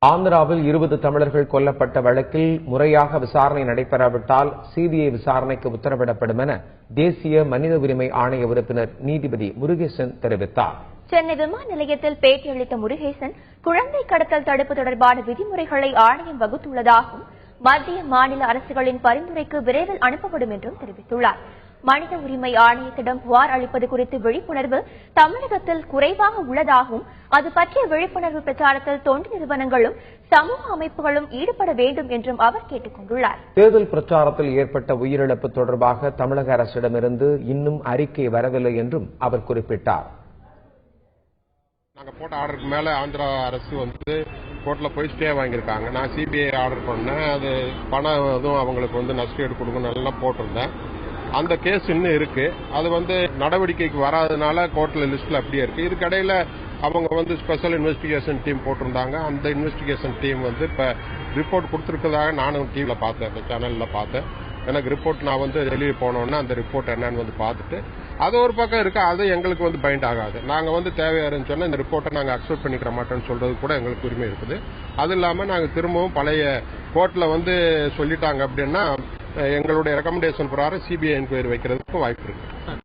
ஆந்திராவில் 20 தமிழர்கள் கொல்லப்பட்ட வழக்கில் முறையாக விசாரணை நடைபெறாவிட்டால் சிபிஐ விசாரணைக்கு உத்தரவிடப்படும் என தேசிய மனித உரிமை ஆணைய உறுப்பினர் நீதிபதி முருகேசன் தெரிவித்தார். சென்னை விமான நிலையத்தில் பேட்டியளித்த முருகேசன், குழந்தை கடத்தல் தடுப்பு தொடர்பான விதிமுறைகளை ஆணையம் வகுத்துள்ளதாகவும் மத்திய மாநில அரசுகளின் பரிந்துரைக்கு விரைவில் அனுப்பப்படும் என்றும் தெரிவித்துள்ளார். மனித உரிமை ஆணையத்திடம் புகார் அளிப்பது குறித்து விழிப்புணர்வு தமிழகத்தில் குறைவாக உள்ளதாகவும் அது பற்றிய விழிப்புணர்வு பிரச்சாரத்தில் தொண்டு நிறுவனங்களும் சமூக அமைப்புகளும் ஈடுபட வேண்டும் என்றும் அவர் கேட்டுக் கொண்டுள்ளார். தேர்தல் பிரச்சாரத்தில் ஏற்பட்ட உயிரிழப்பு தொடர்பாக தமிழக அரசிடமிருந்து இன்னும் அறிக்கை வரவில்லை என்றும் அவர் குறிப்பிட்டார். நாங்க போட்ட ஆர்டருக்கு மேல ஆந்திரா அரசு கோர்ட்ல போய் ஸ்டே வாங்கியிருக்காங்க. நான் சிபிஐ ஆர்டர் பண்ணேன். அது பணம் எதுவும் அவங்களுக்கு நஷ்டஈடு கொடுக்கணும் எல்லாம் போட்டிருந்தேன். அந்த கேஸ் இன்னும் இருக்கு. அது நடவடிக்கைக்கு வராதனால கோர்ட்ல லிஸ்ட்ல அப்படியே இருக்கு. இதுக்கடையில அவங்க ஸ்பெஷல் இன்வெஸ்டிகேஷன் டீம் போட்டிருந்தாங்க. அந்த இன்வெஸ்டிகேஷன் டீம் இப்ப ரிப்போர்ட் கொடுத்திருக்கதாக நானும் டிவில பார்த்தேன், சேனல்ல பார்த்தேன். எனக்கு ரிப்போர்ட் நான் வெளியே போனோன்னா அந்த ரிப்போர்ட் என்னன்னு பார்த்துட்டு அது ஒரு பக்கம் இருக்கு. அது எங்களுக்கு பைண்ட் ஆகாது. நாங்க தேவையாருன்னு சொன்னா இந்த ரிப்போர்ட்டை நாங்க அக்செப்ட் பண்ணிக்கிற மாட்டோம்னு சொல்றது கூட எங்களுக்கு உரிமை இருக்குது. அது இல்லாம நாங்க திரும்பவும் பழைய கோர்ட்ல சொல்லிட்டாங்க அப்படின்னா எங்களுடைய ரெக்கமெண்டேஷன் பிரகாரம் சிபிஐ என்கொயரி வைக்கிறதுக்கு வாய்ப்பு இருக்கு.